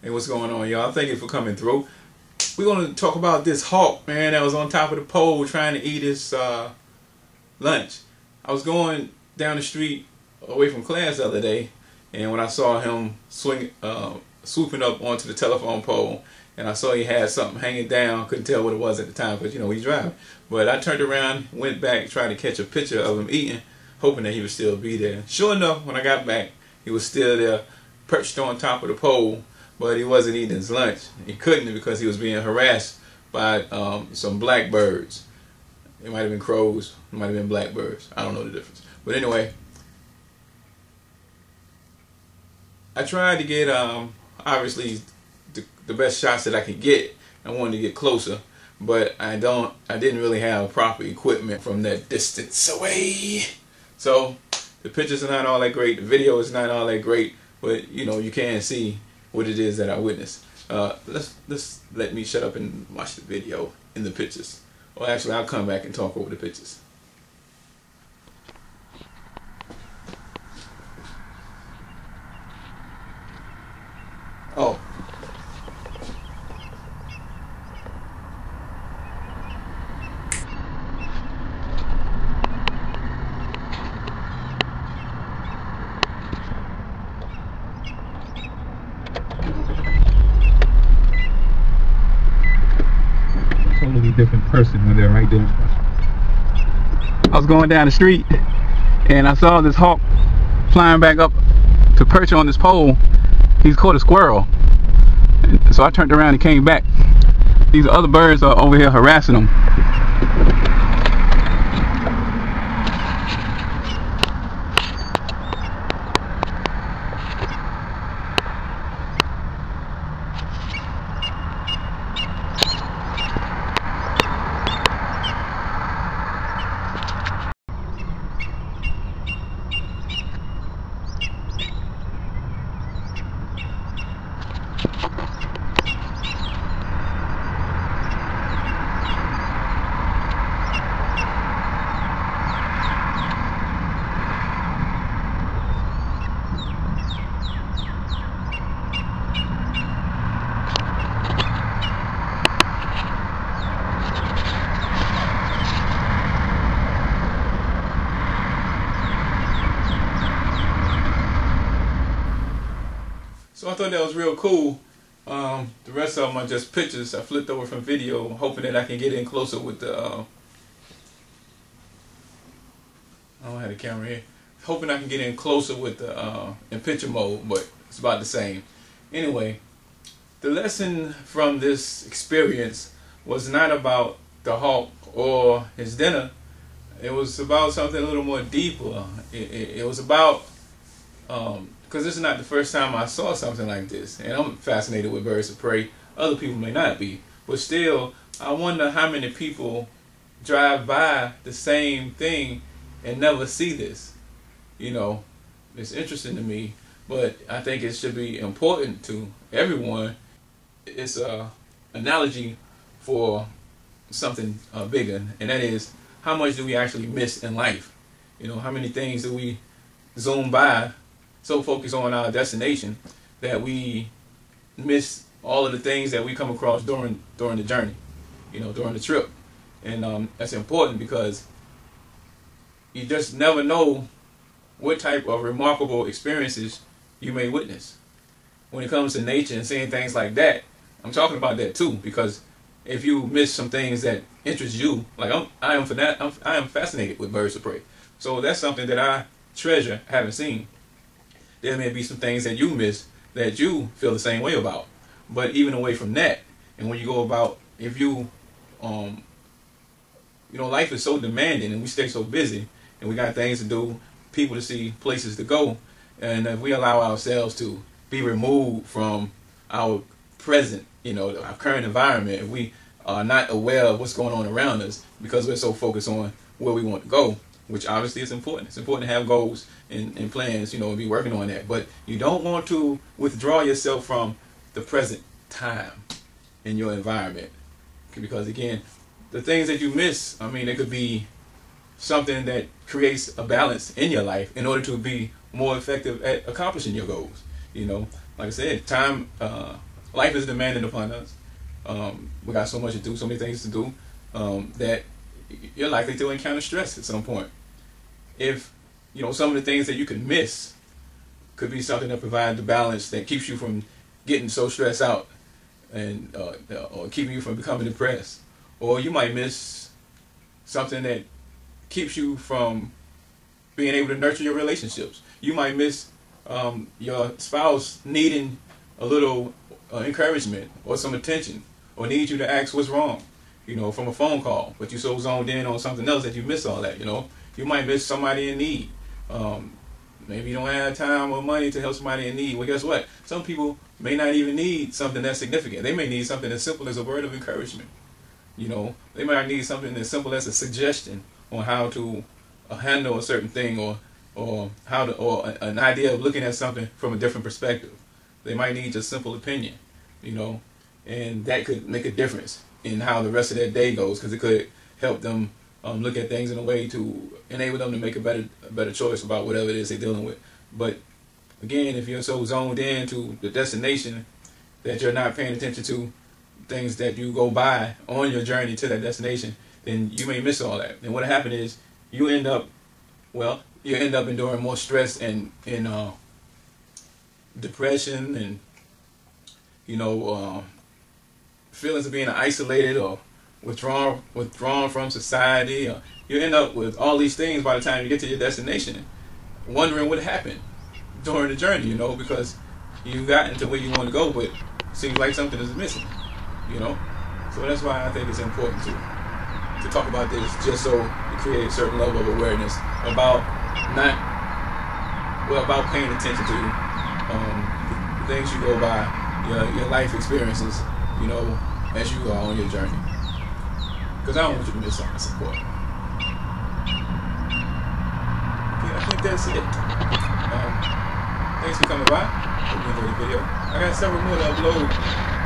Hey, what's going on, y'all? Thank you for coming through. We're going to talk about this hawk, man, that was on top of the pole trying to eat his lunch. I was going down the street away from class the other day, and when I saw him swooping up onto the telephone pole, and I saw he had something hanging down, couldn't tell what it was at the time because, you know, he's driving. But I turned around, went back, tried to catch a picture of him eating, hoping that he would still be there. Sure enough, when I got back, he was still there, perched on top of the pole, but he wasn't eating his lunch. He couldn't because he was being harassed by some blackbirds. It might have been crows, it might have been blackbirds. I don't know the difference. But anyway, I tried to get obviously the best shots that I could get. I wanted to get closer, but I didn't really have proper equipment from that distance away. So the pictures are not all that great, the video is not all that great, but you know, you can see what it is that I witnessed. Let's let me shut up and watch the video in the pictures. Well, actually, I'll come back and talk over the pictures. Oh. Totally different person when they're right there in front. I was going down the street and I saw this hawk flying back up to perch on this pole. He's caught a squirrel, so I turned around and came back. These other birds are over here harassing him. So I thought that was real cool. The rest of them are just pictures. I flipped over from video, hoping that I can get in closer with the. I don't have the camera here. Hoping I can get in closer with the in picture mode, but it's about the same. Anyway, the lesson from this experience was not about the hawk or his dinner. It was about something a little more deeper. It was about. Because this is not the first time I saw something like this, and I'm fascinated with birds of prey. Other people may not be, but still, I wonder how many people drive by the same thing and never see this. You know, it's interesting to me, but I think it should be important to everyone. It's an analogy for something bigger, and that is, how much do we actually miss in life? You know, how many things do we zoom by, so focused on our destination that we miss all of the things that we come across during the journey, you know, during the trip. And that's important because you just never know what type of remarkable experiences you may witness. When it comes to nature and seeing things like that, I'm talking about that too, because if you miss some things that interest you, like I am fascinated with birds of prey. So that's something that I treasure having seen. There may be some things that you miss that you feel the same way about. But even away from that, and when you go about, if you, you know, life is so demanding and we stay so busy and we got things to do, people to see, places to go, and if we allow ourselves to be removed from our present, you know, our current environment, if we are not aware of what's going on around us because we're so focused on where we want to go, which obviously is important. It's important to have goals and plans, you know, and be working on that. But you don't want to withdraw yourself from the present time in your environment. Because again, the things that you miss, I mean, it could be something that creates a balance in your life in order to be more effective at accomplishing your goals. You know, like I said, time life is demanding upon us. We got so much to do, so many things to do, that you're likely to encounter stress at some point. If some of the things that you could miss could be something that provides the balance that keeps you from getting so stressed out, and or keeping you from becoming depressed. Or you might miss something that keeps you from being able to nurture your relationships. You might miss your spouse needing a little encouragement or some attention, or need you to ask what's wrong, from a phone call, but you're so zoned in on something else that you miss all that. You might miss somebody in need. Maybe you don't have time or money to help somebody in need. Well, guess what? Some people may not even need something that's significant. They may need something as simple as a word of encouragement. They might need something as simple as a suggestion on how to handle a certain thing, or an idea of looking at something from a different perspective. They might need just simple opinion, and that could make a difference in how the rest of their day goes, because it could help them look at things in a way to enable them to make a better choice about whatever it is they're dealing with. But again, if you're so zoned in to the destination that you're not paying attention to things that you go by on your journey to that destination, then you may miss all that. And what happened is you end up enduring more stress and depression, and feelings of being isolated or withdrawn from society. You end up with all these things by the time you get to your destination, wondering what happened during the journey, because you've gotten to where you want to go, but it seems like something is missing, So that's why I think it's important to talk about this, just so you create a certain level of awareness about paying attention to the things you go by, your life experiences, as you are on your journey. Because I don't want you to miss something that's important. I think that's it. Thanks for coming by. Hope you enjoyed the video. I got several more to upload